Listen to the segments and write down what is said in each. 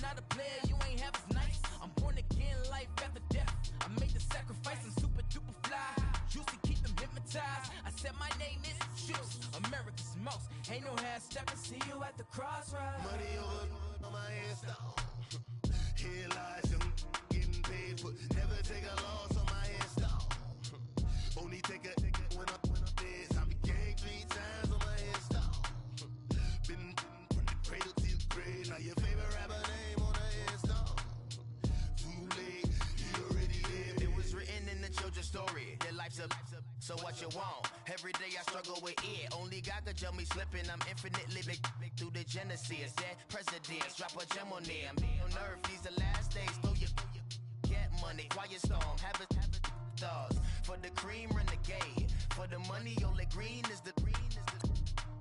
not a player, you ain't half as nice. I'm born again, life after death. I made the sacrifice, I'm super duper fly. Used to keep them hypnotized. I said my name is Juice, America's most. Ain't no half stepping, see you at the crossroads. Money over on my headstone. Here lies young, getting paid for. Never take a loss on my headstone. Only take a when I'm dead. I be gang 3 times on my headstone. Been from the cradle to the grave. Now your favorite rapper name on the headstone. Too late, you already lived. It was written in the children's story. Their life's a so what you want? Every day I struggle with it. Only God could tell me slipping. I'm infinitely big through the genesis. That presidents drop a gem on there. I'm on earth. These the last days. Throw your get money. Quiet storm. Have a thoughts. For the cream, renegade. For the money, only green is the.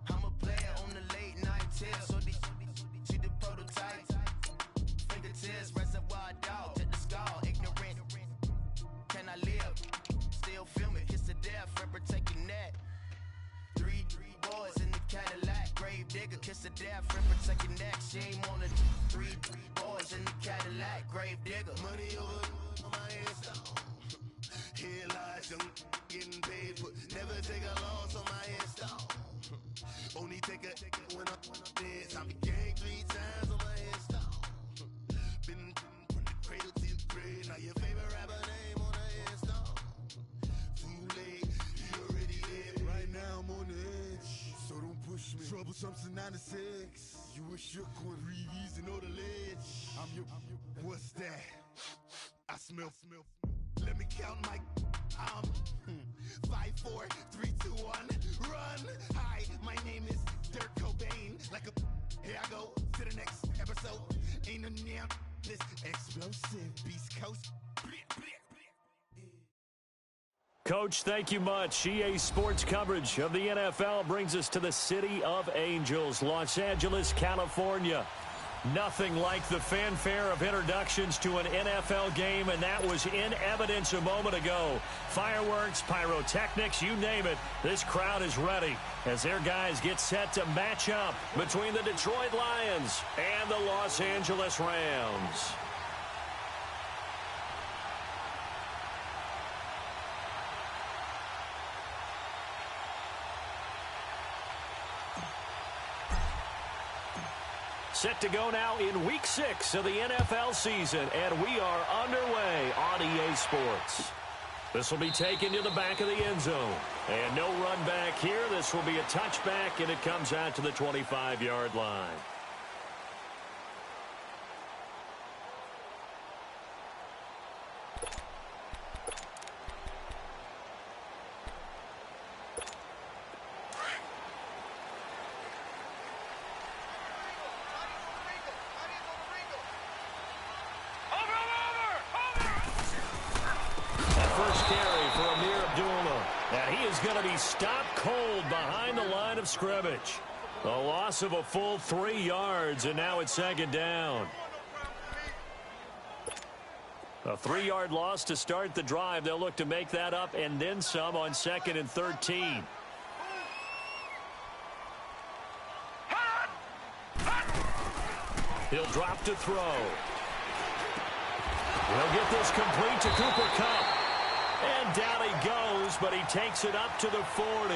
I'm a player on the late night tier. So see the prototype. Fingertips, reservoir dog. To the skull. Ignorant. Can I live? Still film it. Kiss to death. Forever taking that. Three boys in the Cadillac. Grave digger. Kiss to death. Forever taking that. Shame on the three boys in the Cadillac. Grave digger. Money over on my headstone. Here lies young, getting paid for. Never take a loss on my headstone. Only take a when I'm dead. I be gang 3 times on my headstone. Been from the cradle to the grave. Now your favorite rapper name on the headstone. Too late, you already lived. Right now I'm on the edge, so don't push me. Troublesome to 96. You wish you could breathe easy, know the ledge. I'm your. What's that? I smell. Let me count my 5, 4, 3, 2, 1, run. Hi, my name is Dirk Cobain. Like a here I go to the next episode. Ain't no damn this explosive Beast Coast. Coach, thank you much. EA Sports coverage of the NFL brings us to the City of Angels, Los Angeles, California. Nothing like the fanfare of introductions to an NFL game, and that was in evidence a moment ago. Fireworks, pyrotechnics, you name it. This crowd is ready as their guys get set to match up between the Detroit Lions and the Los Angeles Rams. Set to go now in Week 6 of the NFL season, and we are underway on EA Sports. This will be taken to the back of the end zone. And no run back here. This will be a touchback, and it comes out to the 25-yard line. Going to be stopped cold behind the line of scrimmage. A loss of a full 3 yards, and now it's 2nd down. A 3-yard loss to start the drive. They'll look to make that up and then some on 2nd and 13. He'll drop to throw. He'll get this complete to Cooper Kupp. And down he goes, but he takes it up to the 40.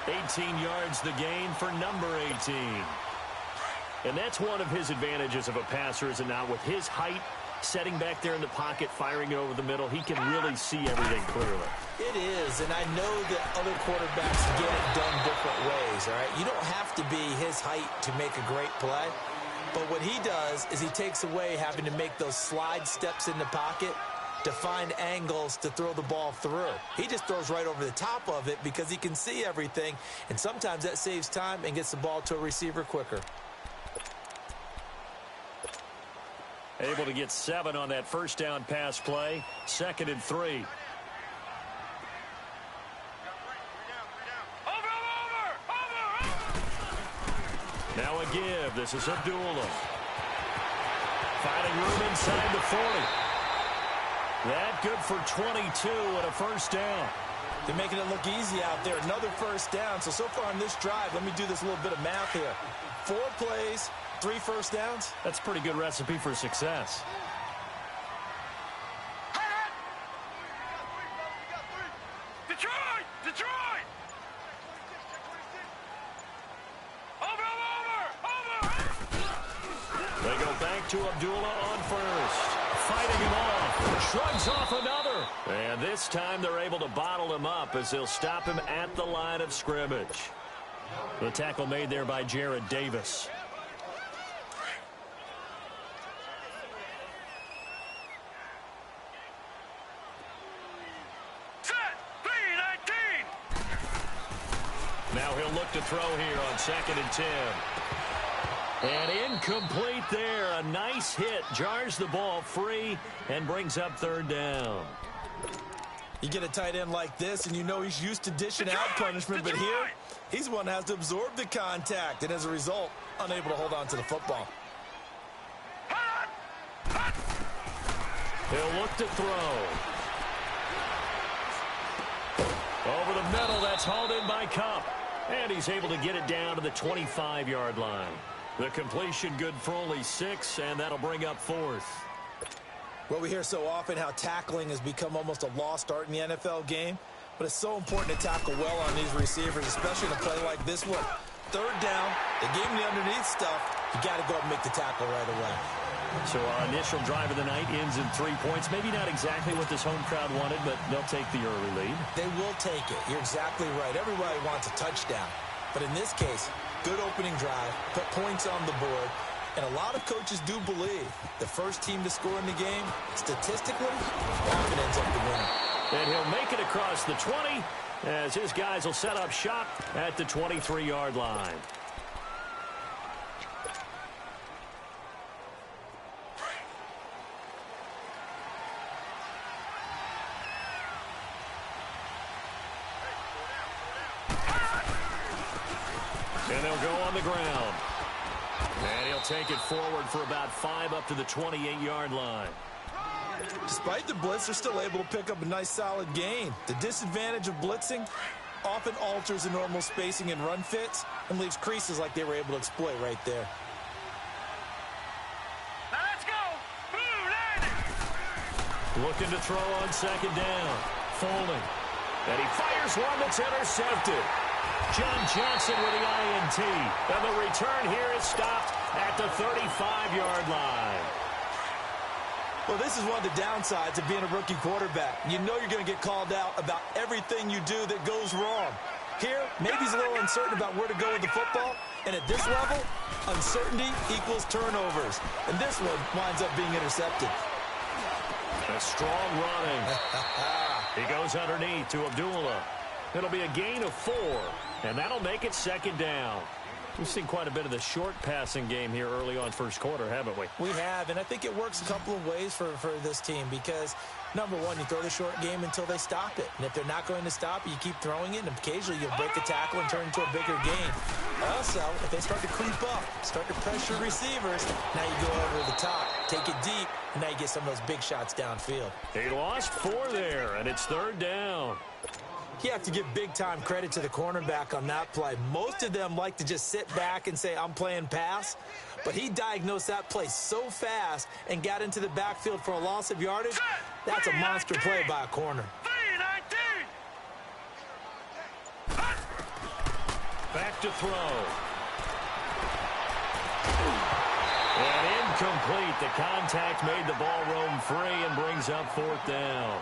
18 yards the gain for number 18. And that's one of his advantages of a passer, is it not? With his height, setting back there in the pocket, firing it over the middle, he can really see everything clearly. It is, and I know that other quarterbacks get it done different ways, all right? You don't have to be his height to make a great play. But what he does is he takes away having to make those slide steps in the pocket to find angles to throw the ball through. He just throws right over the top of it because he can see everything, and sometimes that saves time and gets the ball to a receiver quicker. Able to get 7 on that first down pass play. 2nd and 3. Now a give. This is Abdullah. Finding room inside the 40. That good for 22 and a first down. They're making it look easy out there. Another first down. So far on this drive, let me do this little bit of math here. 4 plays, 3 first downs. That's a pretty good recipe for success. Detroit! They go back to Abdullah on first. Fighting him off. Shrugs off another. And this time they're able to bottle him up as they'll stop him at the line of scrimmage. The tackle made there by Jared Davis. Now he'll look to throw here on 2nd and 10. And incomplete there. A nice hit. Jars the ball free and brings up 3rd down. You get a tight end like this, and you know he's used to dishing out punishment, but here, he's the one that has to absorb the contact, and as a result, unable to hold on to the football. He'll look to throw. Over the middle, that's hauled in by Cup. And he's able to get it down to the 25-yard line. The completion good for only 6, and that'll bring up 4th. Well, we hear so often how tackling has become almost a lost art in the NFL game, but it's so important to tackle well on these receivers, especially in a play like this one. 3rd down, they gave him the underneath stuff. You got to go up and make the tackle right away. So our initial drive of the night ends in 3 points. Maybe not exactly what this home crowd wanted, but they'll take the early lead. They will take it. You're exactly right. Everybody wants a touchdown. But in this case, good opening drive, put points on the board, and a lot of coaches do believe the first team to score in the game, statistically, often ends up the winner. And he'll make it across the 20 as his guys will set up shop at the 23-yard line. And they'll go on the ground. And he'll take it forward for about 5 up to the 28-yard line. Despite the blitz, they're still able to pick up a nice solid gain. The disadvantage of blitzing often alters the normal spacing and run fits and leaves creases like they were able to exploit right there. Now let's go! Looking to throw on 2nd down. Folding. And he fires one that's intercepted. John Johnson with the INT. And the return here is stopped at the 35-yard line. Well, this is one of the downsides of being a rookie quarterback. You know you're going to get called out about everything you do that goes wrong. Here, maybe he's a little uncertain about where to go with the football. And at this level, uncertainty equals turnovers. And this one winds up being intercepted. A strong running. He goes underneath to Abdullah. It'll be a gain of 4, and that'll make it 2nd down. We've seen quite a bit of the short passing game here early on first quarter, haven't we? We have, and I think it works a couple of ways for this team because, number one, you throw the short game until they stop it. And if they're not going to stop it, you keep throwing it, and occasionally you'll break a tackle and turn into a bigger gain. Also, if they start to creep up, start to pressure receivers, now you go over the top, take it deep, and now you get some of those big shots downfield. He lost 4 there, and it's 3rd down. You have to give big-time credit to the cornerback on that play. Most of them like to just sit back and say, I'm playing pass. But he diagnosed that play so fast and got into the backfield for a loss of yardage. That's a monster play by a corner. Back to throw. And incomplete. The contact made the ball roam free and brings up 4th down.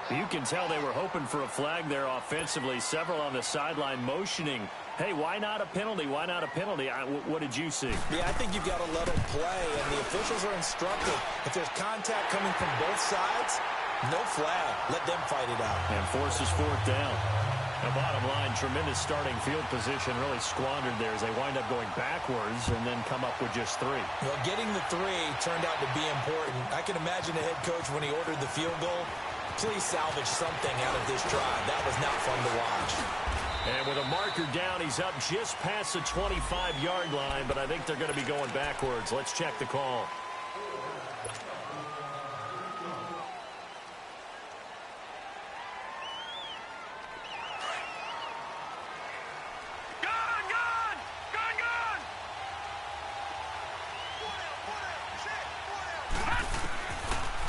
You can tell they were hoping for a flag there offensively. Several on the sideline motioning, hey, why not a penalty? Why not a penalty? What did you see? Yeah, I think you've got to let them play, and the officials are instructed. If there's contact coming from both sides, no flag. Let them fight it out. And forces 4th down. The bottom line, tremendous starting field position, really squandered there as they wind up going backwards and then come up with just 3. Well, getting the 3 turned out to be important. I can imagine the head coach when he ordered the field goal. Please salvage something out of this drive. That was not fun to watch. And with a marker down, he's up just past the 25-yard line, but I think they're going to be going backwards. Let's check the call.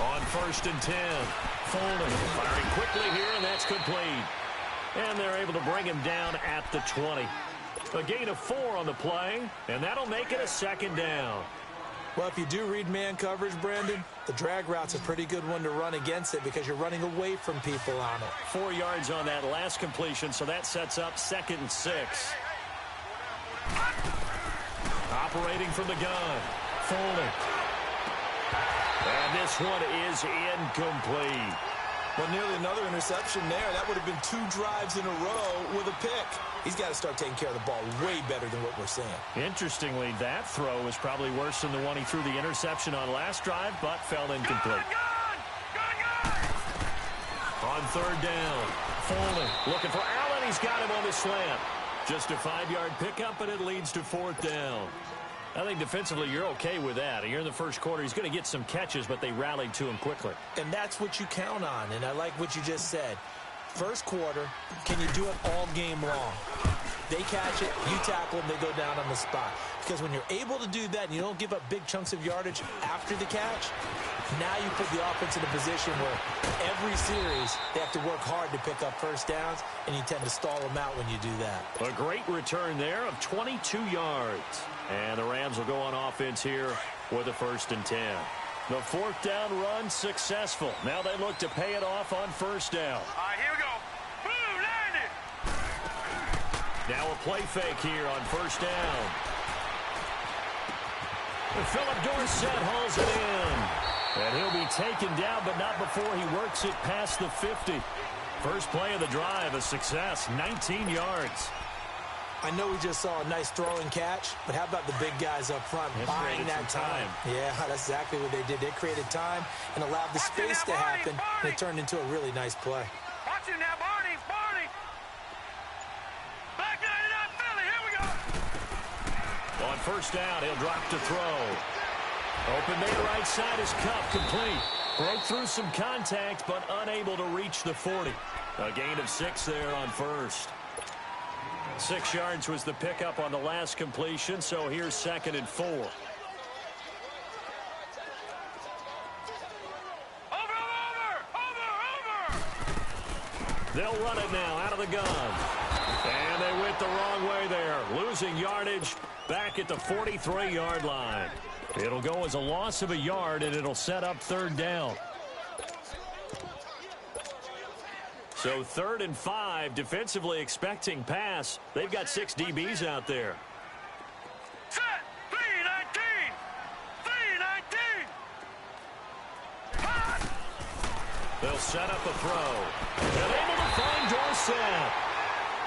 On 1st and 10. Folding, firing quickly here, and that's complete. And they're able to bring him down at the 20. A gain of 4 on the play, and that'll make it a 2nd down. Well, if you do read man coverage, Brandon, the drag route's a pretty good one to run against it because you're running away from people on it. 4 yards on that last completion, so that sets up 2nd and 6. Operating from the gun. Folding. And this one is incomplete. Well, nearly another interception there. That would have been 2 drives in a row with a pick. He's got to start taking care of the ball way better than what we're seeing. Interestingly, that throw was probably worse than the one he threw the interception on last drive, but fell incomplete. On 3rd down, Folding looking for Allen. He's got him on the slant. Just a 5-yard pickup, and it leads to 4th down. I think defensively you're okay with that. Here in the first quarter, he's going to get some catches, but they rallied to him quickly. And that's what you count on, and I like what you just said. First quarter, can you do it all game long? They catch it, you tackle them, they go down on the spot. Because when you're able to do that and you don't give up big chunks of yardage after the catch, now you put the offense in a position where every series they have to work hard to pick up first downs, and you tend to stall them out when you do that. A great return there of 22 yards. And the Rams will go on offense here with a 1st and 10. The 4th down run successful. Now they look to pay it off on 1st down. All right, here we go. Boom, landed. Now a play fake here on 1st down. And Philip Dorsett hauls it in. And he'll be taken down, but not before he works it past the 50. First play of the drive, a success, 19 yards. I know we just saw a nice throw and catch, but how about the big guys up front buying that time? Yeah, that's exactly what they did. They created time and allowed the space to happen, and it turned into a really nice play. Watch it now, Barney. Back it up, Philly. Here we go. On 1st down, he'll drop to throw. Open man right side is Cup, complete. Broke through some contact, but unable to reach the 40. A gain of 6 there on 1st. 6 yards was the pickup on the last completion, so here's 2nd and 4. Over. They'll run it now out of the gun. And they went the wrong way there, losing yardage back at the 43-yard line. It'll go as a loss of a yard, and it'll set up 3rd down. So 3rd and 5, defensively expecting pass. They've got 6 DBs out there. Set. 3-19. 3-19. They'll set up a throw. And able to find Dorsett.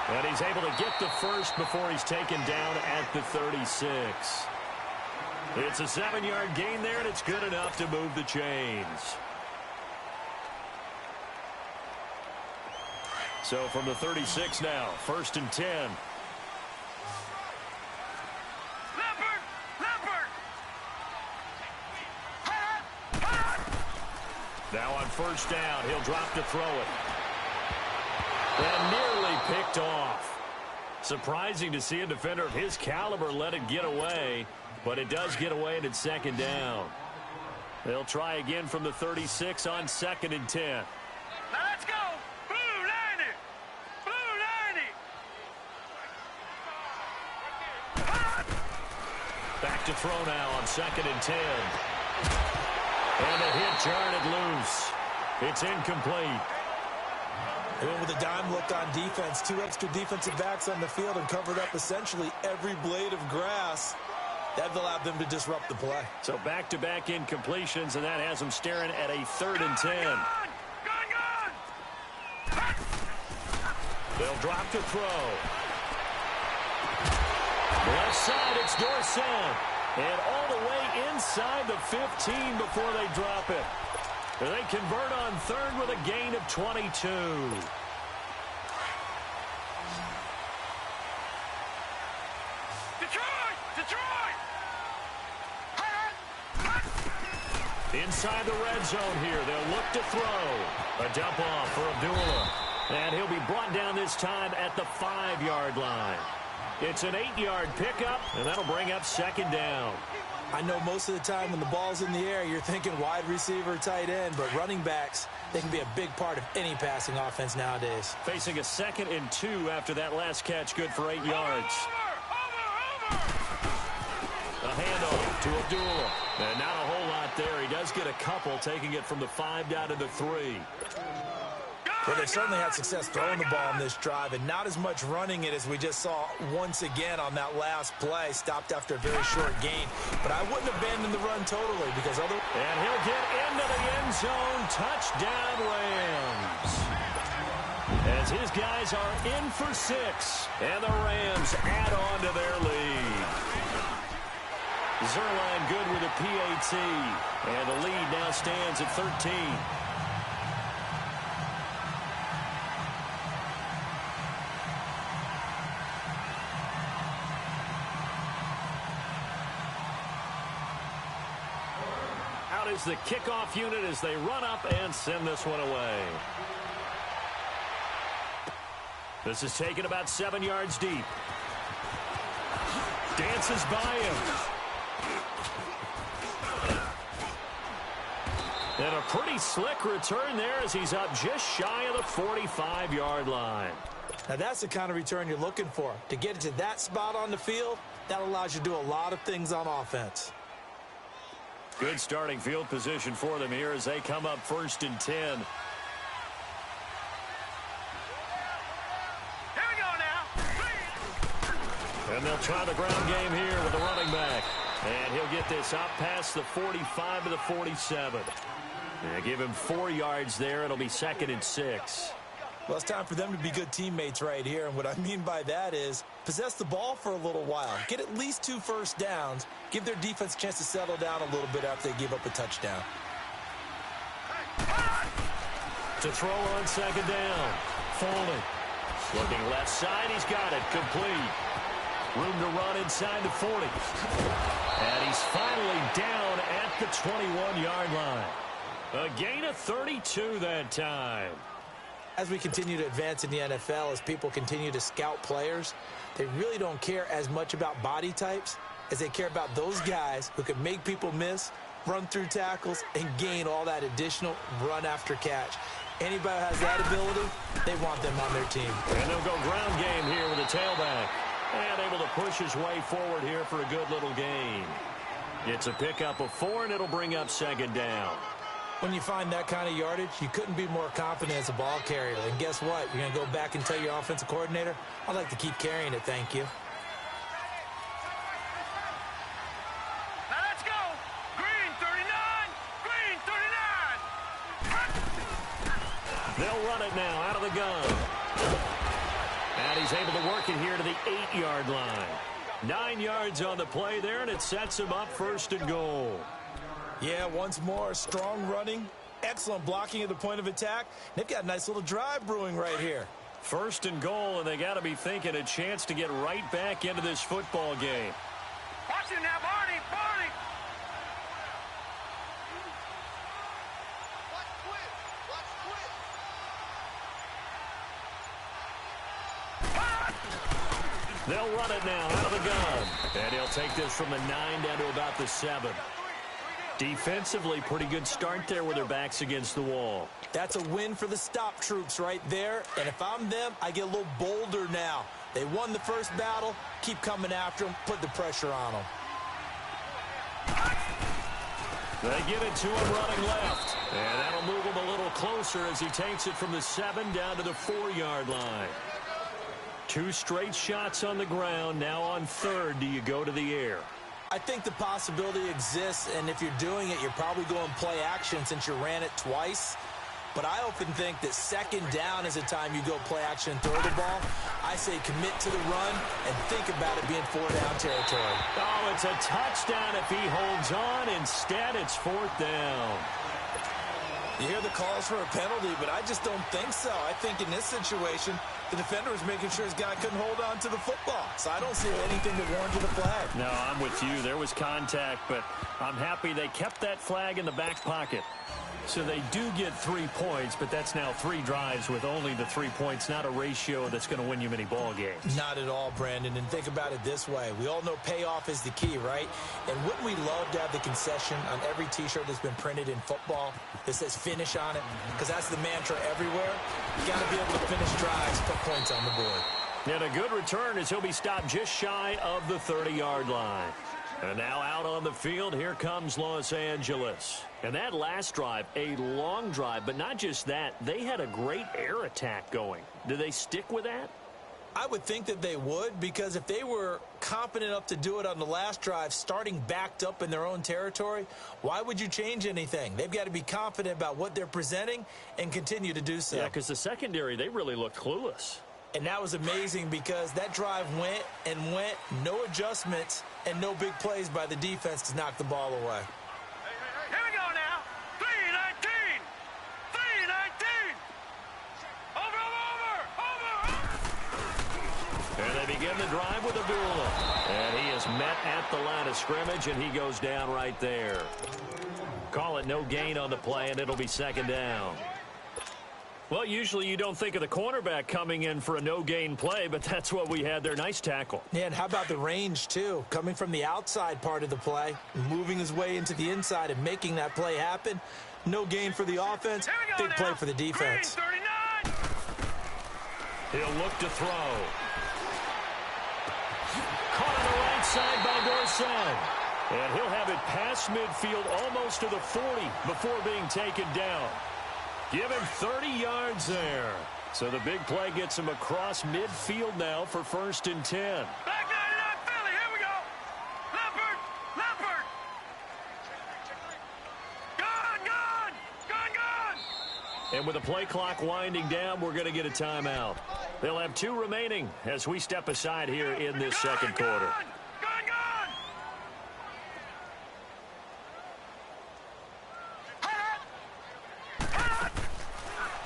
And he's able to get the first before he's taken down at the 36. It's a 7-yard gain there, and it's good enough to move the chains. So from the 36 now, 1st and 10. Leopard. Now on 1st down, he'll drop to throw it. And nearly picked off. Surprising to see a defender of his caliber let it get away, but it does get away and it's 2nd down. They'll try again from the 36 on 2nd and 10. Now let's go. Blue 90. Back to throw now on 2nd and 10. And a hit jarred it loose. It's incomplete. They went with a dime look on defense. 2 extra defensive backs on the field and covered up essentially every blade of grass. That allowed them to disrupt the play. So back-to-back incompletions, and that has them staring at a 3rd and 10. Gun. They'll drop to throw. Left side, it's Dorsett. And all the way inside the 15 before they drop it. They convert on 3rd with a gain of 22. Detroit! Inside the red zone here, they'll look to throw. A dump off for Abdullah. And he'll be brought down this time at the 5-yard line. It's an 8-yard pickup, and that'll bring up 2nd down. I know most of the time when the ball's in the air, you're thinking wide receiver, tight end, but running backs, they can be a big part of any passing offense nowadays. Facing a 2nd and 2 after that last catch, good for 8 yards. A handoff to Abdullah. And not a whole lot there. He does get a couple, taking it from the 5 down to the 3. Well, they've certainly had success throwing the ball on this drive, and not as much running it as we just saw once again on that last play. Stopped after a very short gain. But I wouldn't abandon the run totally because other. And he'll get into the end zone. Touchdown, Rams. As his guys are in for 6, and the Rams add on to their lead. Zerline good with a PAT, and the lead now stands at 13. Out is the kickoff unit as they run up and send this one away. This is taken about 7 yards deep. Dances by him. And a pretty slick return there as he's up just shy of the 45-yard line. Now that's the kind of return you're looking for. To get to that spot on the field, that allows you to do a lot of things on offense. Good starting field position for them here as they come up 1st and 10. Here we go now. And they'll try the ground game here with the running back. And he'll get this up past the 45 to the 47. And give him 4 yards there. It'll be 2nd and 6. Well, it's time for them to be good teammates right here. And what I mean by that is possess the ball for a little while. Get at least 2 first downs. Give their defense a chance to settle down a little bit after they give up a touchdown. To throw on 2nd down. Foley. Looking left side. He's got it. Complete. Room to run inside the 40. And he's finally down at the 21-yard line. A gain of 32 that time. As we continue to advance in the NFL, as people continue to scout players, they really don't care as much about body types as they care about those guys who can make people miss, run through tackles, and gain all that additional run after catch. Anybody who has that ability, they want them on their team. And they'll go ground game here with a tailback. And able to push his way forward here for a good little gain. It's a pickup of 4, and it'll bring up 2nd down. When you find that kind of yardage, you couldn't be more confident as a ball carrier. And guess what? You're going to go back and tell your offensive coordinator, I'd like to keep carrying it, thank you. Now let's go. Green 39. Green 39. They'll run it now out of the gun. And he's able to work it here to the 8-yard line. 9 yards on the play there, and it sets him up 1st and goal. Yeah, once more, strong running, excellent blocking at the point of attack. They've got a nice little drive brewing right here. 1st and goal, and they got to be thinking a chance to get right back into this football game. Watch it now, Barney. Barney. They'll run it now out of the gun. And he'll take this from the 9 down to about the 7. Defensively, pretty good start there with their backs against the wall. That's a win for the stop troops right there. And if I'm them, I get a little bolder now. They won the first battle. Keep coming after them. Put the pressure on them. They get it to him running left. And that'll move him a little closer as he takes it from the 7 down to the 4-yard line. 2 straight shots on the ground. Now on 3rd, do you go to the air? I think the possibility exists, and if you're doing it, you're probably going play action since you ran it twice. But I often think that 2nd down is the time you go play action and throw the ball. I say commit to the run and think about it being 4th down territory. Oh, it's a touchdown if he holds on. Instead, it's 4th down. You hear the calls for a penalty, but I just don't think so. I think in this situation, the defender was making sure his guy couldn't hold on to the football. So I don't see anything that warranted a flag. No, I'm with you. There was contact, but I'm happy they kept that flag in the back pocket. So they do get 3 points, but that's now 3 drives with only the 3 points, not a ratio that's going to win you many ball games. Not at all, Brandon. And think about it this way. We all know payoff is the key, right? And wouldn't we love to have the concession on every T-shirt that's been printed in football that says finish on it? Because that's the mantra everywhere. You got to be able to finish drives, put points on the board. And a good return as he'll be stopped just shy of the 30-yard line. And now out on the field, here comes Los Angeles. And that last drive, a long drive, but not just that. They had a great air attack going. Do they stick with that? I would think that they would, because if they were confident enough to do it on the last drive, starting backed up in their own territory, why would you change anything? They've got to be confident about what they're presenting and continue to do so. Yeah, because the secondary, they really looked clueless. And that was amazing because that drive went and went, no adjustments, and no big plays by the defense to knock the ball away. Here we go now. 3-19. 3-19. Over. And they begin the drive with Abdullah. And he is met at the line of scrimmage, and he goes down right there. Call it no gain on the play, and it'll be second down. Well, usually you don't think of the cornerback coming in for a no-gain play, but that's what we had there. Nice tackle. Yeah, and how about the range, too? Coming from the outside part of the play, moving his way into the inside and making that play happen. No gain for the offense, big play for the defense. Green, 39. He'll look to throw. Caught on the right side by Dorsett. And he'll have it past midfield almost to the 40 before being taken down. Give him 30 yards there. So the big play gets him across midfield now for 1st and 10. Back 99, Philly. Here we go. Leopard. Leopard. Gone. And with the play clock winding down, we're going to get a timeout. They'll have 2 remaining as we step aside here in this second quarter. Gone.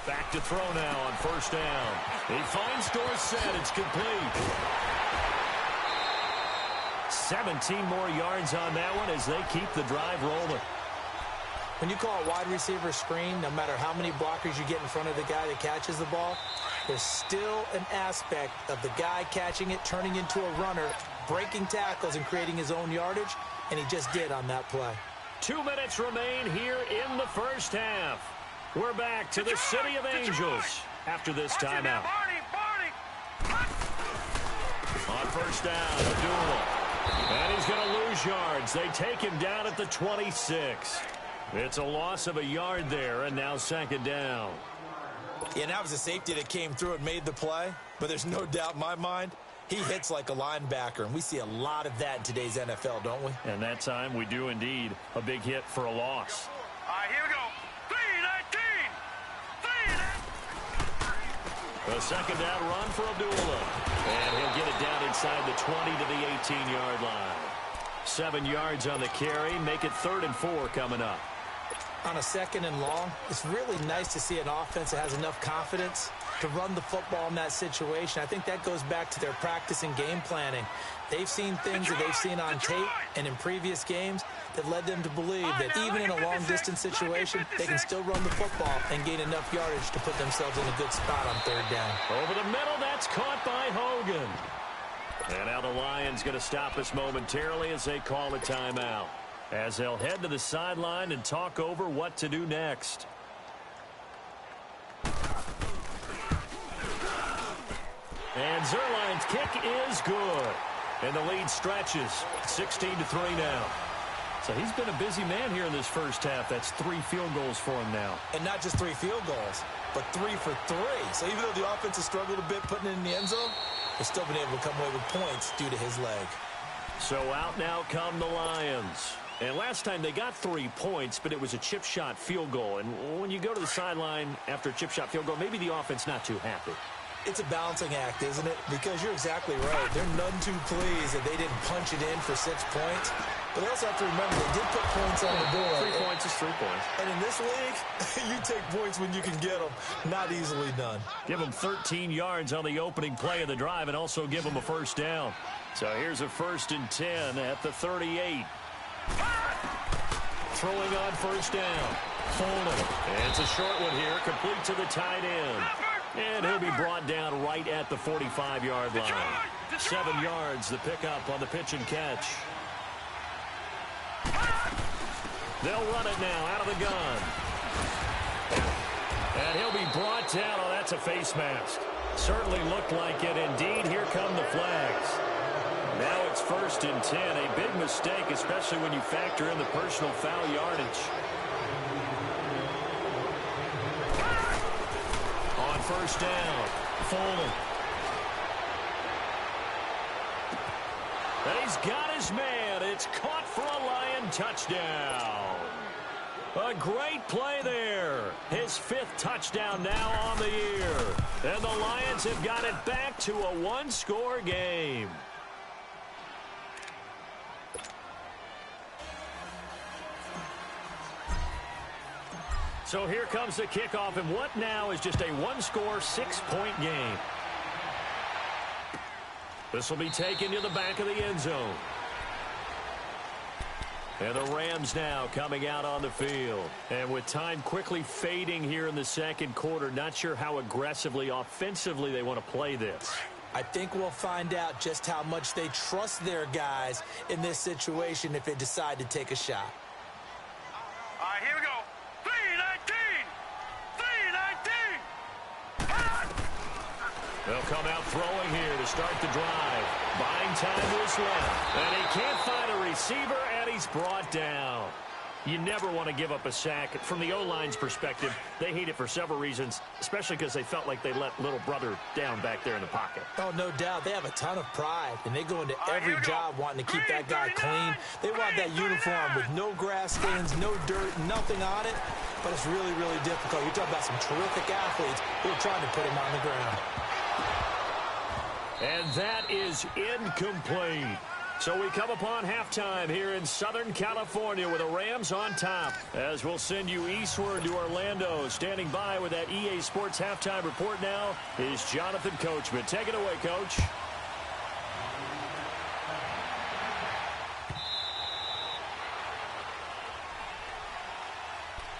Back to throw now on 1st down. He finds Dorsett. It's complete. 17 more yards on that one as they keep the drive rolling. When you call a wide receiver screen, no matter how many blockers you get in front of the guy that catches the ball, there's still an aspect of the guy catching it, turning into a runner, breaking tackles and creating his own yardage, and he just did on that play. 2 minutes remain here in the first half. We're back to the City of Angels after this timeout. Barney. On 1st down, Abdullah. And he's going to lose yards. They take him down at the 26. It's a loss of a yard there, and now 2nd down. Yeah, that was a safety that came through and made the play, but there's no doubt in my mind, he hits like a linebacker, and we see a lot of that in today's NFL, don't we? And that time we do indeed. A big hit for a loss. All right, here we go. 3-19. A 2nd down run for Abdullah. And he'll get it down inside the 20 to the 18-yard line. 7 yards on the carry. Make it 3rd and 4 coming up. On a 2nd and long, it's really nice to see an offense that has enough confidence to run the football in that situation. I think that goes back to their practice and game planning. They've seen things that they've seen on tape and in previous games that led them to believe that even in a long-distance situation, they can still run the football and gain enough yardage to put themselves in a good spot on 3rd down. Over the middle, that's caught by Hogan. And now the Lions going to stop us momentarily as they call a timeout, as they'll head to the sideline and talk over what to do next. And Zerline's kick is good. And the lead stretches 16-3 now. So he's been a busy man here in this first half. That's 3 field goals for him now. And not just 3 field goals, but 3 for 3. So even though the offense has struggled a bit putting it in the end zone, they've still been able to come away with points due to his leg. So out now come the Lions. And last time they got 3 points, but it was a chip shot field goal. And when you go to the sideline after a chip shot field goal, maybe the offense not too happy. It's a balancing act, isn't it? Because you're exactly right. They're none too pleased that they didn't punch it in for 6 points. But they also have to remember they did put points on the board. 3 points is 3 points. And in this league, you take points when you can get them. Not easily done. Give them 13 yards on the opening play of the drive and also give them a 1st down. So here's a 1st and 10 at the 38. Throwing on 1st down. Fuller. It's a short one here, complete to the tight end. And he'll be brought down right at the 45-yard line. 7 yards, the pickup on the pitch and catch. They'll run it now out of the gun. And he'll be brought down. Oh, that's a face mask. Certainly looked like it. Indeed, here come the flags. Now it's 1st and 10. A big mistake, especially when you factor in the personal foul yardage. On 1st down, Fuller. And he's got his man. It's caught for a Lion touchdown. A great play there. His 5th touchdown now on the year. And the Lions have got it back to a one-score game. So here comes the kickoff, and what now is just a one-score, 6-point game. This will be taken to the back of the end zone. And the Rams now coming out on the field. And with time quickly fading here in the second quarter, not sure how aggressively, offensively they want to play this. I think we'll find out just how much they trust their guys in this situation if they decide to take a shot. All right, here we go. 3-19. 3-19. They'll come out throwing here to start the drive. Buying time to his left. And he can't find a receiver, and he's brought down. You never want to give up a sack. From the O-line's perspective, they hate it for several reasons, especially because they felt like they let little brother down back there in the pocket. Oh, no doubt. They have a ton of pride, and they go into every job wanting to keep that guy clean. They want that uniform with no grass stains, no dirt, nothing on it, but it's really, really difficult. You're talking about some terrific athletes who are trying to put him on the ground. And that is incomplete. So we come upon halftime here in Southern California with the Rams on top. As we'll send you eastward to Orlando. Standing by with that EA Sports halftime report now is Jonathan Coachman. Take it away, Coach.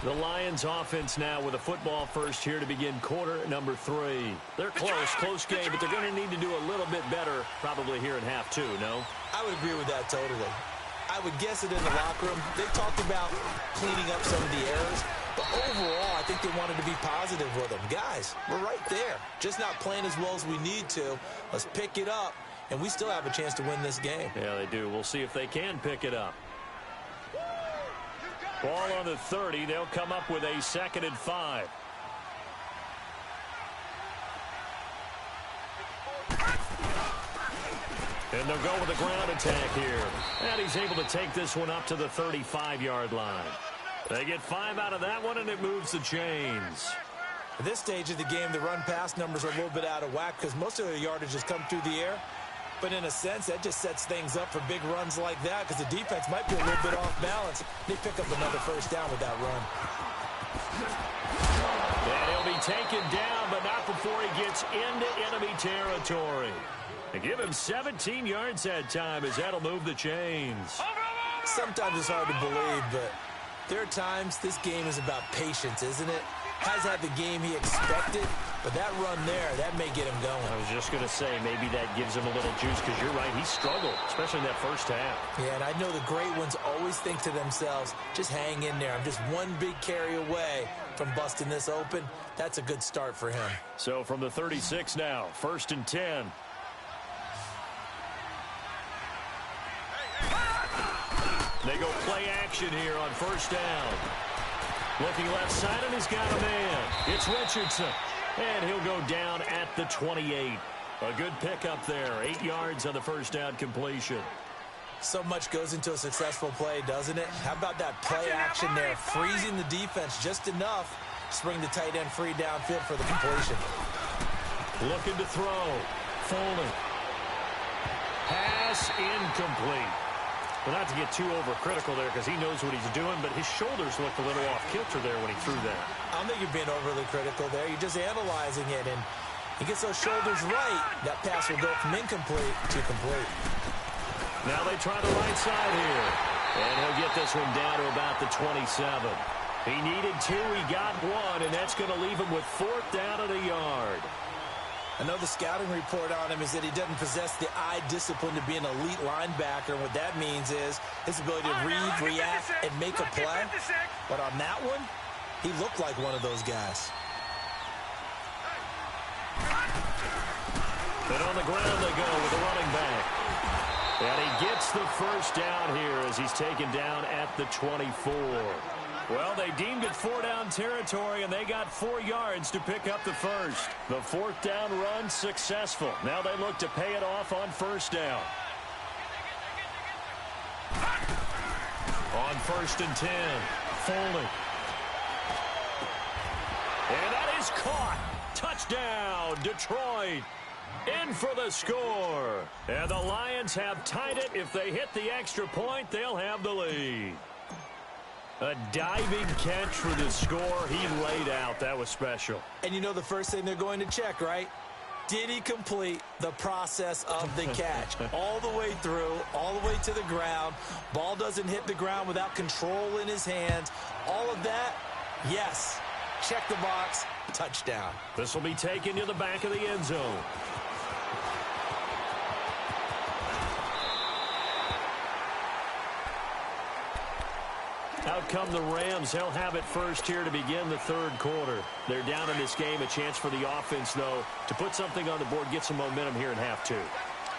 The Lions offense now with a football first here to begin quarter number 3. They're close game, but they're going to need to do a little bit better probably here in half 2, no? I would agree with that totally. I would guess it in the locker room. They talked about cleaning up some of the errors, but overall I think they wanted to be positive with them. Guys, we're right there. Just not playing as well as we need to. Let's pick it up, and we still have a chance to win this game. Yeah, they do. We'll see if they can pick it up. Ball on the 30. They'll come up with a 2nd and 5. And they'll go with a ground attack here. And he's able to take this one up to the 35-yard line. They get 5 out of that one, and it moves the chains. At this stage of the game, the run-pass numbers are a little bit out of whack because most of their yardage has come through the air. But in a sense, that just sets things up for big runs like that because the defense might be a little bit off balance. They pick up another 1st down with that run. And he'll be taken down, but not before he gets into enemy territory. And give him 17 yards that time as that'll move the chains. Sometimes it's hard to believe, but there are times this game is about patience, isn't it? Has had the game he expected, but that run there, that may get him going. I was just going to say, maybe that gives him a little juice because you're right, he struggled, especially in that 1st half. Yeah, and I know the great ones always think to themselves, just hang in there. I'm just one big carry away from busting this open. That's a good start for him. So from the 36 now, 1st and 10. They go play action here on 1st down. Looking left side, and he's got a man. It's Richardson. And he'll go down at the 28. A good pickup there. 8 yards on the 1st down completion. So much goes into a successful play, doesn't it? How about that play action there? Freezing the defense just enough to bring the tight end free downfield for the completion. Looking to throw. Fuller. Pass incomplete. Well, not to get too overcritical there because he knows what he's doing, but his shoulders looked a little off kilter there when he threw that. I don't think you're being overly critical there. You're just analyzing it, and he gets those shoulders right. That pass will go from incomplete to complete. Now they try the right side here. And he'll get this one down to about the 27. He needed 2, he got 1, and that's going to leave him with 4th down and a yard. I know the scouting report on him is that he doesn't possess the eye discipline to be an elite linebacker. And what that means is his ability to read, react, and make a play. But on that one, he looked like one of those guys. And on the ground they go with the running back. And he gets the first down here as he's taken down at the 24. Well, they deemed it 4-down territory, and they got 4 yards to pick up the first. The 4th down run successful. Now they look to pay it off on 1st down. On 1st and 10, Foley. And that is caught. Touchdown, Detroit. In for the score. And the Lions have tied it. If they hit the extra point, they'll have the lead. A diving catch for the score. He laid out. That was special. And you know the first thing they're going to check, right? Did he complete the process of the catch? All the way through, all the way to the ground. Ball doesn't hit the ground without control in his hands. All of that, yes. Check the box. Touchdown. This will be taken to the back of the end zone. Out come the Rams. They'll have it first here to begin the 3rd quarter. They're down in this game. A chance for the offense, though, to put something on the board, get some momentum here in half 2.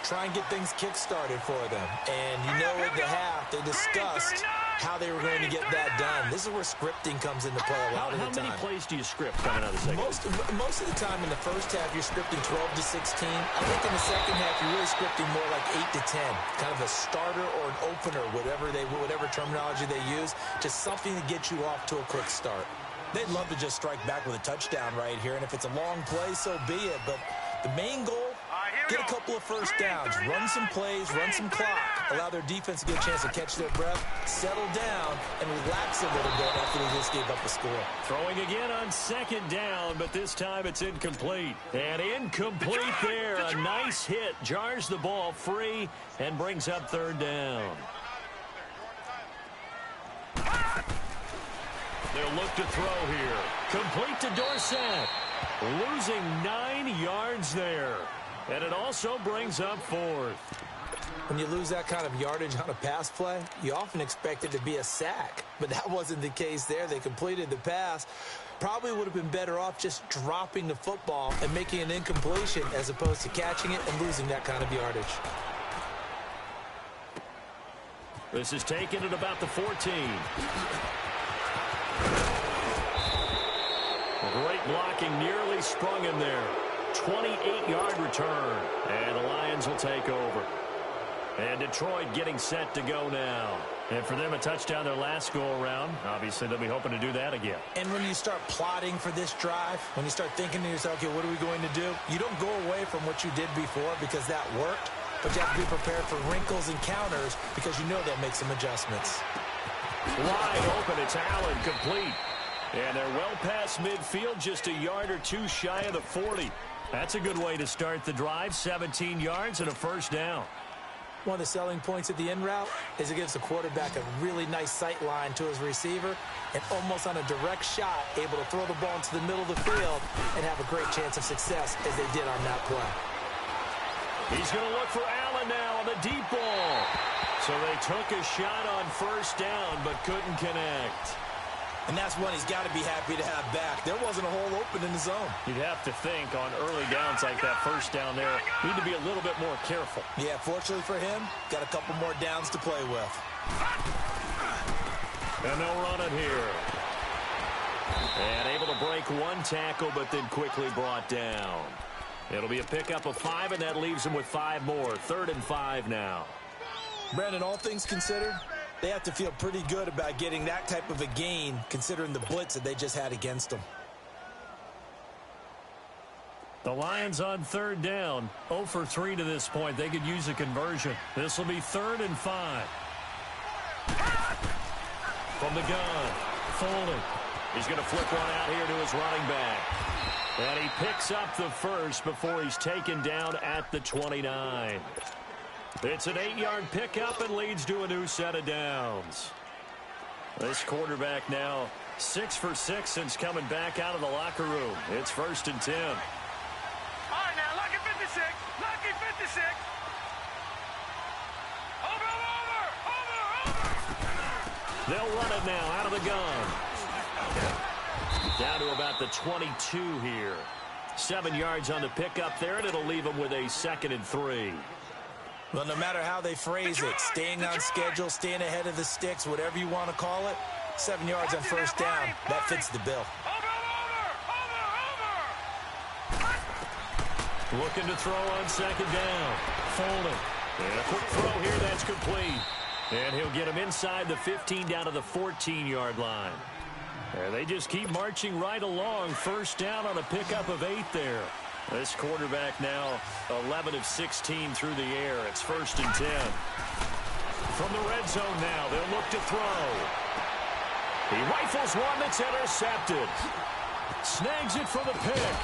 Try and get things kick-started for them. And you know at the half, they discussed how they were going to get that done. This is where scripting comes into play a lot of the time. How many plays do you script coming out of the second? Most of the time in the first half, you're scripting 12 to 16. I think in the second half, you're really scripting more like 8 to 10. Kind of a starter or an opener, whatever terminology they use. Just something to get you off to a quick start. They'd love to just strike back with a touchdown right here. And if it's a long play, so be it. But the main goal, get a couple of first downs, run some plays, run some clock, allow their defense to get a chance to catch their breath, settle down, and relax a little bit after they just gave up a score. Throwing again on 2nd down, but this time it's incomplete. And incomplete there. A nice hit. Jars the ball free and brings up 3rd down. They'll look to throw here. Complete to Dorsett. Losing 9 yards there. And it also brings up 4th. When you lose that kind of yardage on a pass play, you often expect it to be a sack. But that wasn't the case there. They completed the pass. Probably would have been better off just dropping the football and making an incompletion as opposed to catching it and losing that kind of yardage. This is taken at about the 14. Great blocking, nearly sprung him there. 28-yard return, and the Lions will take over. And Detroit getting set to go now. And for them, a touchdown their last go-around. Obviously, they'll be hoping to do that again. And when you start plotting for this drive, when you start thinking to yourself, okay, what are we going to do? You don't go away from what you did before because that worked, but you have to be prepared for wrinkles and counters because you know they'll make some adjustments. Wide open, it's Allen, complete. And they're well past midfield, just a yard or 2 shy of the 40. That's a good way to start the drive, 17 yards and a first down. One of the selling points of the in route is it gives the quarterback a really nice sight line to his receiver and almost on a direct shot able to throw the ball into the middle of the field and have a great chance of success as they did on that play. He's going to look for Allen now on the deep ball. So they took a shot on first down but couldn't connect. And that's one he's got to be happy to have back. There wasn't a hole open in the zone. You'd have to think on early downs like that first down there, need to be a little bit more careful. Yeah, fortunately for him, got a couple more downs to play with. And they'll run it here. And able to break 1 tackle, but then quickly brought down. It'll be a pickup of 5, and that leaves him with 5 more. 3rd and 5 now. Brandon, all things considered, they have to feel pretty good about getting that type of a gain, considering the blitz that they just had against them. The Lions on 3rd down, 0 for 3 to this point. They could use a conversion. This will be 3rd and 5. From the gun, Foley. He's going to flip one out here to his running back. And he picks up the first before he's taken down at the 29. It's an 8-yard pickup and leads to a new set of downs. This quarterback now 6 for 6 since coming back out of the locker room. It's 1st and 10. All right, now, lucky 56. Lucky 56. Over. They'll run it now out of the gun. Down to about the 22 here. 7 yards on the pickup there, and it'll leave them with a 2nd and 3. Well, no matter how they phrase it, staying on schedule, staying ahead of the sticks, whatever you want to call it, 7 yards on 1st down, that fits the bill. Looking to throw on 2nd down. Folding. And a quick throw here, that's complete. And he'll get him inside the 15 down to the 14-yard line. And they just keep marching right along. 1st down on a pickup of 8 there. This quarterback now 11 of 16 through the air. It's 1st and 10. From the red zone now, they'll look to throw. He rifles one that's intercepted. Snags it for the pick.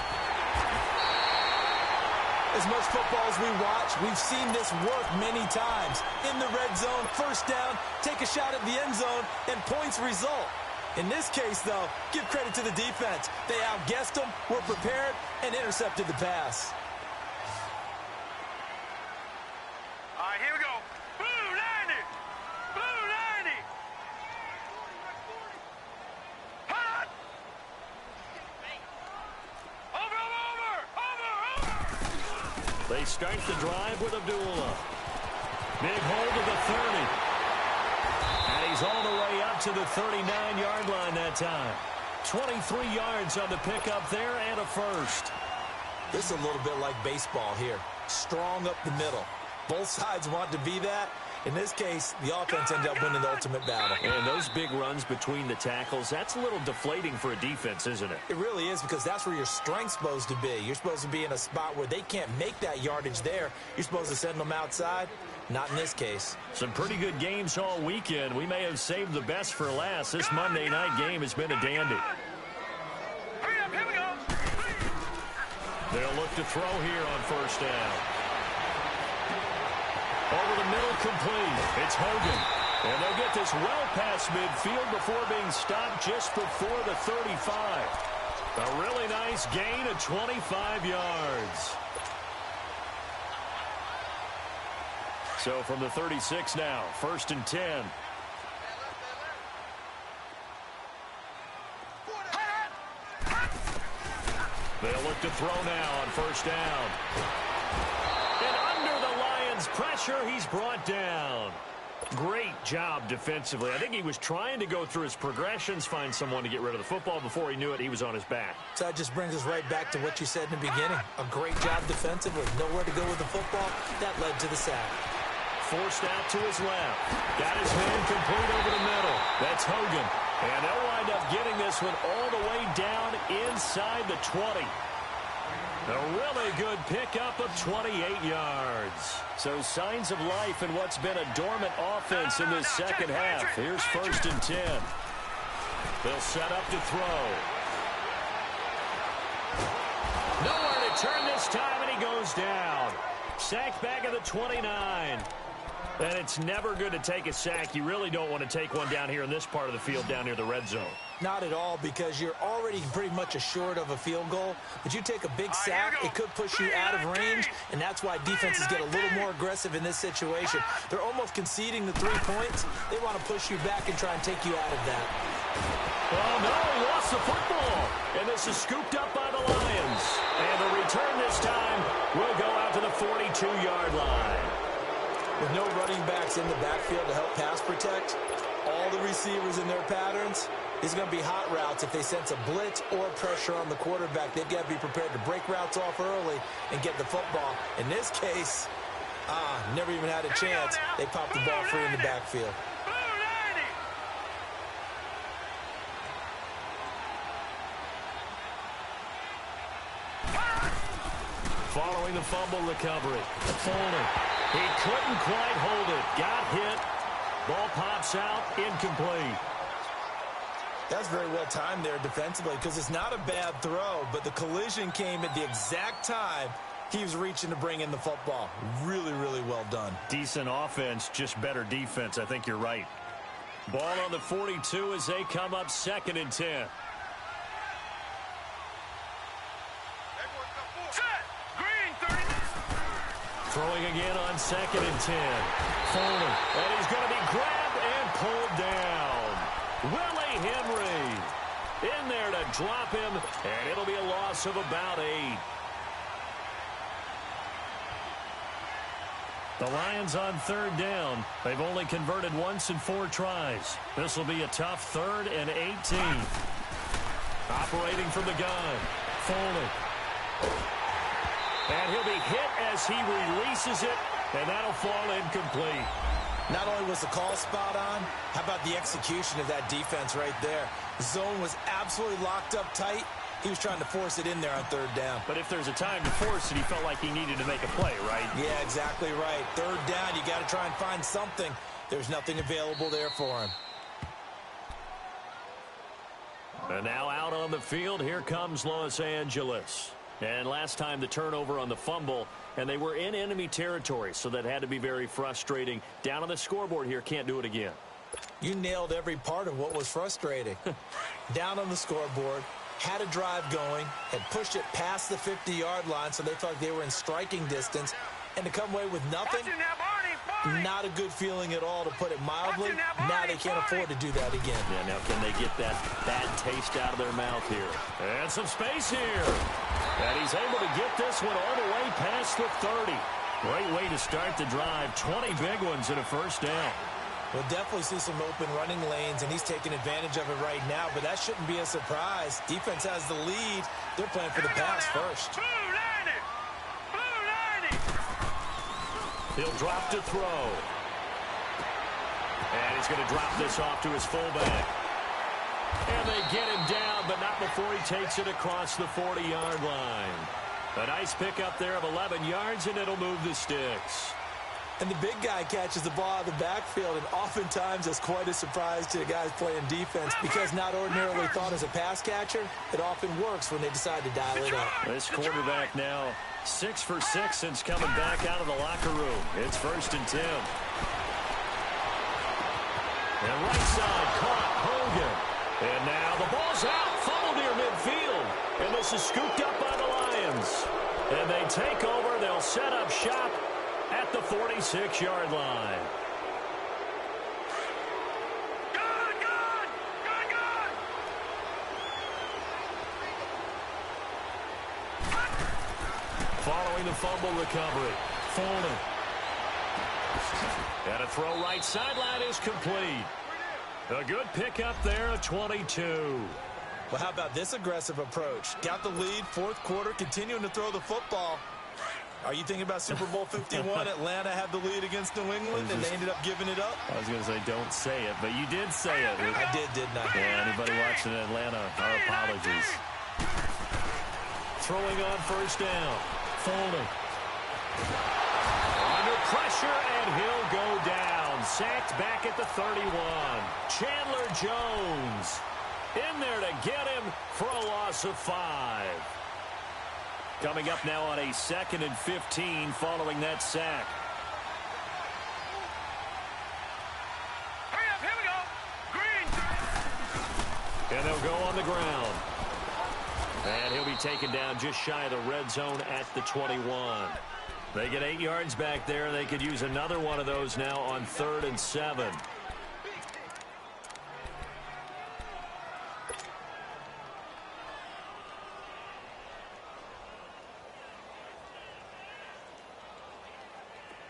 As much football as we watch, we've seen this work many times. In the red zone, 1st down, take a shot at the end zone, and points result. In this case, though, give credit to the defense. They outguessed them, were prepared, and intercepted the pass. All right, here we go. Blue 90. Blue 90. Hot. Over. They start the drive with Abdullah. Big hold of the 30. And he's all the way up to the 39-yard line that time. 23 yards on the pickup there and a 1st. This is a little bit like baseball here. Strong up the middle. Both sides want to be that. In this case, the offense ended up winning the ultimate battle. And those big runs between the tackles, that's a little deflating for a defense, isn't it? It really is, because that's where your strength's supposed to be. You're supposed to be in a spot where they can't make that yardage there. You're supposed to send them outside. Not in this case. Some pretty good games all weekend. We may have saved the best for last. This Monday night game has been a dandy. Hurry up, here we go. They'll look to throw here on 1st down. Over the middle, complete. It's Hogan. And they'll get this well past midfield before being stopped just before the 35. A really nice gain of 25 yards. So from the 36 now, 1st and 10. They'll look to throw now on 1st down. And under the Lions' pressure, he's brought down. Great job defensively. I think he was trying to go through his progressions, find someone to get rid of the football. Before he knew it, he was on his back. So that just brings us right back to what you said in the beginning. A great job defensively. Nowhere to go with the football. That led to the sack. Forced out to his left. Got his man complete over the middle. That's Hogan. And they'll wind up getting this one all the way down inside the 20. A really good pickup of 28 yards. So signs of life in what's been a dormant offense in this second half. Here's 1st and 10. They'll set up to throw. Nowhere to turn this time, and he goes down. Sacked back at the 29. And it's never good to take a sack. You really don't want to take one down here in this part of the field down near the red zone. Not at all, because you're already pretty much assured of a field goal. But you take a big sack, it could push you out of range, and that's why defenses get a little more aggressive in this situation. They're almost conceding the 3 points. They want to push you back and try and take you out of that. Oh, no, he lost the football. And this is scooped up by the Lions. And the return this time will go out to the 42-yard line. With no running backs in the backfield to help pass protect, all the receivers in their patterns, these are going to be hot routes. If they sense a blitz or pressure on the quarterback, they've got to be prepared to break routes off early and get the football. In this case, never even had a chance. They popped the ball free in the backfield. Following the fumble recovery. Folding. He couldn't quite hold it. Got hit. Ball pops out. Incomplete. That's very well timed there defensively, because it's not a bad throw, but the collision came at the exact time he was reaching to bring in the football. Really, really well done. Decent offense, just better defense. I think you're right. Ball on the 42 as they come up 2nd and 10. Throwing again on 2nd and 10. Fuller. And he's going to be grabbed and pulled down. Willie Henry in there to drop him, and it'll be a loss of about 8. The Lions on 3rd down. They've only converted once in 4 tries. This will be a tough 3rd and 18. Operating from the gun. Fuller. And he'll be hit as he releases it, and that'll fall incomplete. Not only was the call spot on, how about the execution of that defense right there? The zone was absolutely locked up tight. He was trying to force it in there on 3rd down. But if there's a time to force it, he felt like he needed to make a play, right? Yeah, exactly right. 3rd down, you got to try and find something. There's nothing available there for him. And now out on the field, here comes Los Angeles. And last time the turnover on the fumble, and they were in enemy territory, so that had to be very frustrating. Down on the scoreboard here, can't do it again. You nailed every part of what was frustrating. Down on the scoreboard, had a drive going, had pushed it past the 50-yard line, so they thought they were in striking distance, and to come away with nothing, not a good feeling at all, to put it mildly. Now they can't afford to do that again. Yeah, now can they get that bad taste out of their mouth here? And some space here. And he's able to get this one all the way past the 30. Great way to start the drive. 20 big ones in a 1st down. We'll definitely see some open running lanes, and he's taking advantage of it right now, but that shouldn't be a surprise. Defense has the lead. They're playing for the pass first. He'll drop to throw. And he's going to drop this off to his fullback. And they get him down, but not before he takes it across the 40-yard line. A nice pickup there of 11 yards, and it'll move the sticks. And the big guy catches the ball out of the backfield, and oftentimes it's quite a surprise to the guys playing defense, because not ordinarily thought as a pass catcher, it often works when they decide to dial it up. This quarterback now 6 for 6 since coming back out of the locker room. It's 1st and 10. And right side caught Hogan. And now the ball's out, fumbled near midfield. And this is scooped up by the Lions. And they take over. They'll set up shop at the 46-yard line. Following the fumble recovery, Fuller. And a throw right sideline is complete. A good pickup there at 22. Well, how about this aggressive approach? Got the lead, 4th quarter, continuing to throw the football. Are you thinking about Super Bowl 51? Atlanta had the lead against New England, and they ended up giving it up? I was going to say, don't say it, but you did say it. I did, didn't I? Yeah, anybody watching Atlanta, our apologies. Throwing on 1st down. Fuller. Under pressure, and he'll go down. Sacked back at the 31. Chandler Jones in there to get him for a loss of 5. Coming up now on a 2nd and 15 following that sack. Hurry up, here we go. Green. And they'll go on the ground. And he'll be taken down just shy of the red zone at the 21. They get 8 yards back there. They could use another one of those now on 3rd and 7.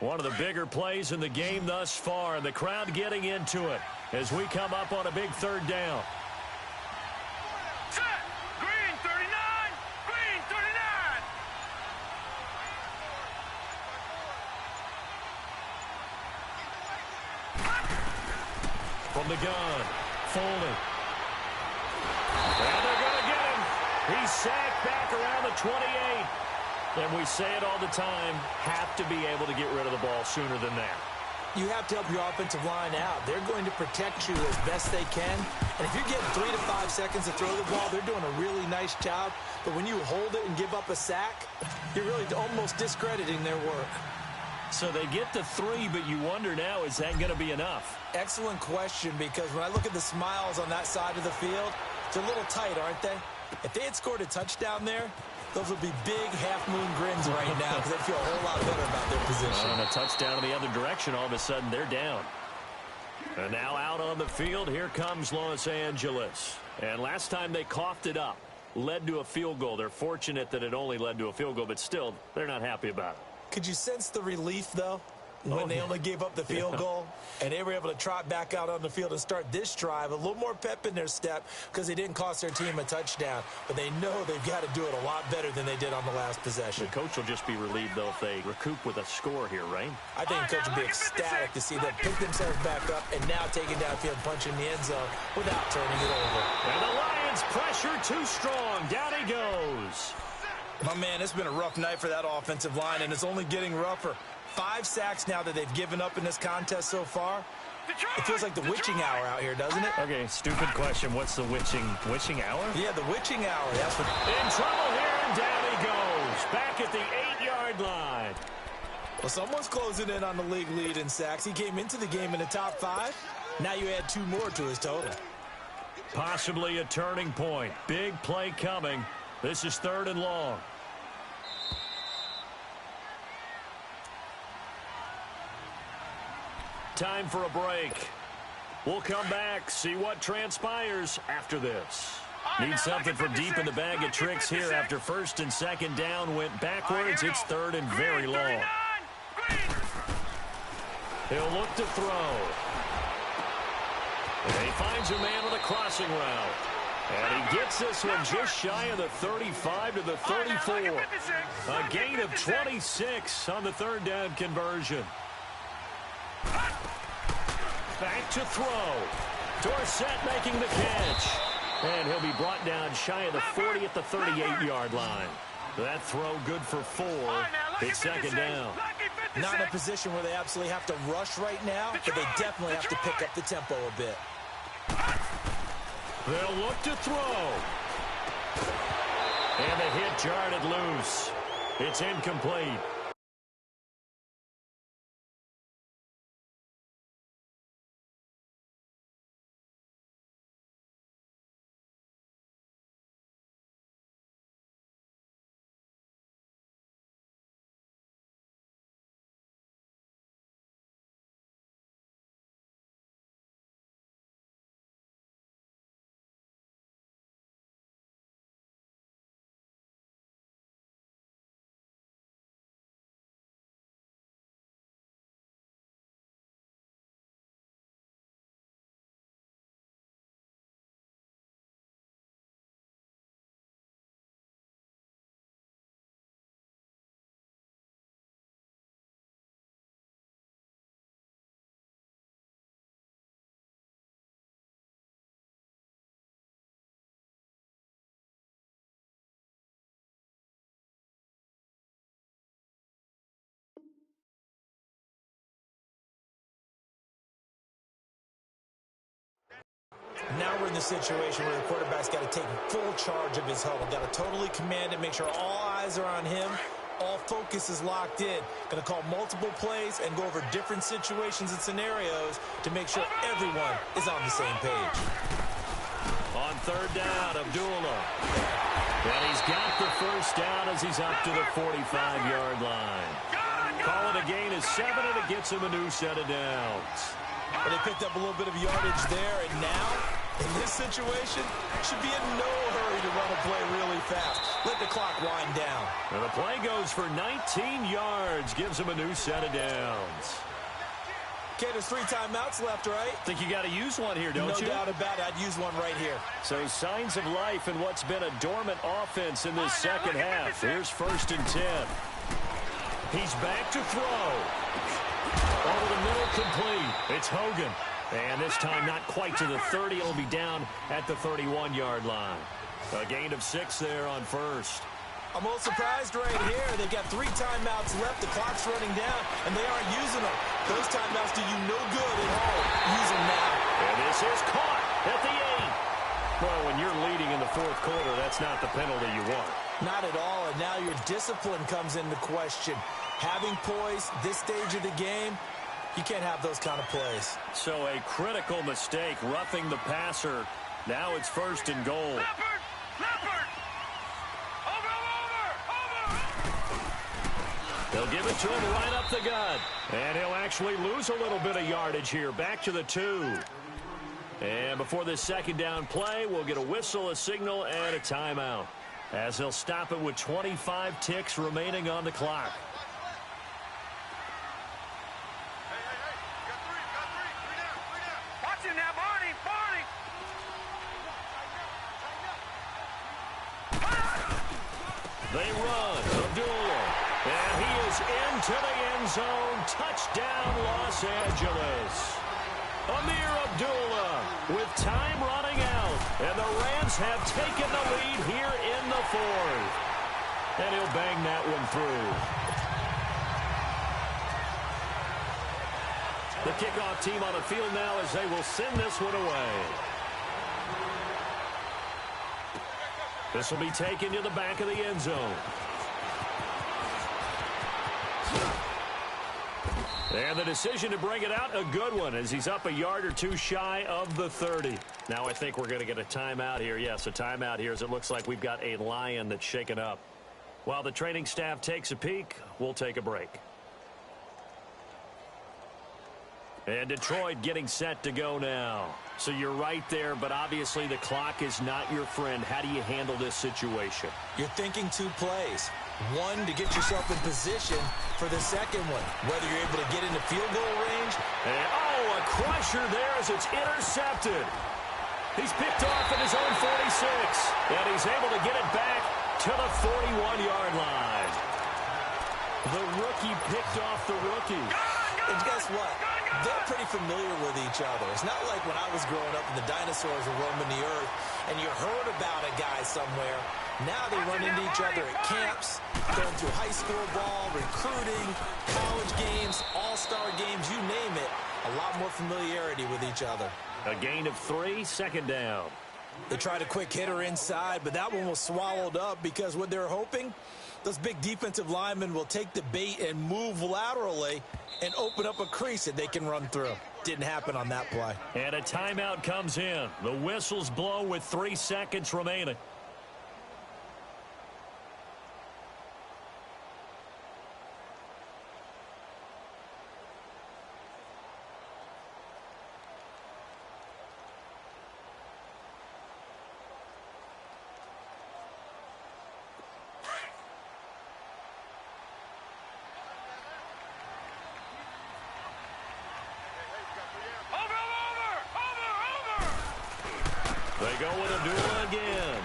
One of the bigger plays in the game thus far, and the crowd getting into it as we come up on a big 3rd down. Set. Green 39. Green 39. From the gun, Fuller. And they're going to get him. He's sacked back around the 28. And we say it all the time, have to be able to get rid of the ball sooner than that. You have to help your offensive line out. They're going to protect you as best they can. And if you're getting 3 to 5 seconds to throw the ball, they're doing a really nice job. But when you hold it and give up a sack, you're really almost discrediting their work. So they get the 3, but you wonder now, is that going to be enough? Excellent question, because when I look at the smiles on that side of the field, they're a little tight, aren't they? If they had scored a touchdown there, those would be big half-moon grins right now because they feel a whole lot better about their position. On a touchdown in the other direction, all of a sudden they're down. And now out on the field, here comes Los Angeles. And last time they coughed it up, led to a field goal. They're fortunate that it only led to a field goal, but still, they're not happy about it. Could you sense the relief, though, when they only gave up the field goal and they were able to trot back out on the field and start this drive? A little more pep in their step because they didn't cost their team a touchdown, but they know they've got to do it a lot better than they did on the last possession. The coach will just be relieved, though, if they recoup with a score here, right? I think the coach will be ecstatic to see them pick themselves back up and now take it downfield and punch in the end zone without turning it over. And the Lions pressure too strong. Down he goes. My man, it's been a rough night for that offensive line, and it's only getting rougher. 5 sacks now that they've given up in this contest so far. It feels like the witching hour out here, doesn't it? Okay, stupid question. What's the witching hour? Yeah, the witching hour. That's what. In trouble here, and down he goes. Back at the 8-yard line. Well, someone's closing in on the league lead in sacks. He came into the game in the top 5. Now you add 2 more to his total. Possibly a turning point. Big play coming. This is 3rd and long. Time for a break. We'll come back, see what transpires after this. Need something from deep in the bag of tricks here after 1st and 2nd down went backwards. It's 3rd and very long. He'll look to throw. And he finds a man with a crossing route. And he gets this one just shy of the 35 to the 34. A gain of 26 on the 3rd down conversion. Back to throw. Dorsett making the catch. And he'll be brought down shy of the 40 at the 38-yard line. That throw good for 4. It's 2nd down. Not in a position where they absolutely have to rush right now, but they definitely have to pick up the tempo a bit. They'll look to throw. And the hit jarred it loose. It's incomplete. Now we're in the situation where the quarterback's got to take full charge of his huddle. Got to totally command it, make sure all eyes are on him. All focus is locked in. Going to call multiple plays and go over different situations and scenarios to make sure everyone is on the same page. On 3rd down, Abdullah. And he's got the 1st down as he's up to the 45-yard line. Call it a gain of 7, and it gets him a new set of downs. Well, they picked up a little bit of yardage there, and now, in this situation, should be in no hurry to run a play really fast. Let the clock wind down. And the play goes for 19 yards, gives him a new set of downs. Okay, there's 3 timeouts left, right? Think you got to use one here, don't you? No doubt about it. I'd use one right here. So signs of life in what's been a dormant offense in this second half. Here's 1st and 10. He's back to throw. Over the middle, complete. It's Hogan. And this time not quite to the 30. It'll be down at the 31-yard line. A gain of 6 there on 1st. I'm a little surprised right here. They've got 3 timeouts left. The clock's running down, and they aren't using them. Those timeouts do you no good at home. Use them now. And this is caught at the 8. Well, when you're leading in the 4th quarter, that's not the penalty you want. Not at all, and now your discipline comes into question. Having poise this stage of the game, you can't have those kind of plays. So a critical mistake, roughing the passer. Now it's 1st and goal. Leopard! Leopard! Over! They'll give it to him right up the gut. And he'll actually lose a little bit of yardage here. Back to the 2. And before this second down play, we'll get a whistle, a signal, and a timeout, as they'll stop it with 25 ticks remaining on the clock. Watch him now, Barney! Barney! They run. Abdullah. And he is into the end zone. Touchdown, Los Angeles. Amir Abdullah with time running out. And the Rams have taken the lead here in the 4th. And he'll bang that one through. The kickoff team on the field now as they will send this one away. This will be taken to the back of the end zone. And the decision to bring it out, a good one, as he's up a yard or two shy of the 30. Now I think we're going to get a timeout here. Yes, a timeout here, as it looks like we've got a lion that's shaken up. While the training staff takes a peek, we'll take a break. And Detroit getting set to go now. So you're right there, but obviously the clock is not your friend. How do you handle this situation? You're thinking 2 plays. One, to get yourself in position for the second one, whether you're able to get into field goal range. And, oh, a crusher there as it's intercepted. He's picked off at his own 46, and he's able to get it back to the 41-yard line. The rookie picked off the rookie. And guess what? They're pretty familiar with each other. It's not like when I was growing up and the dinosaurs were roaming the earth and you heard about a guy somewhere. Now they run into each other at camps, going through high school ball, recruiting, college games, all-star games, you name it. A lot more familiarity with each other. A gain of 3, second down. They tried a quick hitter inside, but that one was swallowed up because what they're hoping, those big defensive linemen will take the bait and move laterally and open up a crease that they can run through. Didn't happen on that play. And a timeout comes in. The whistles blow with 3 seconds remaining. They go with Abdullah again.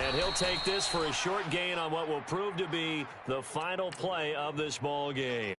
And he'll take this for a short gain on what will prove to be the final play of this ball game.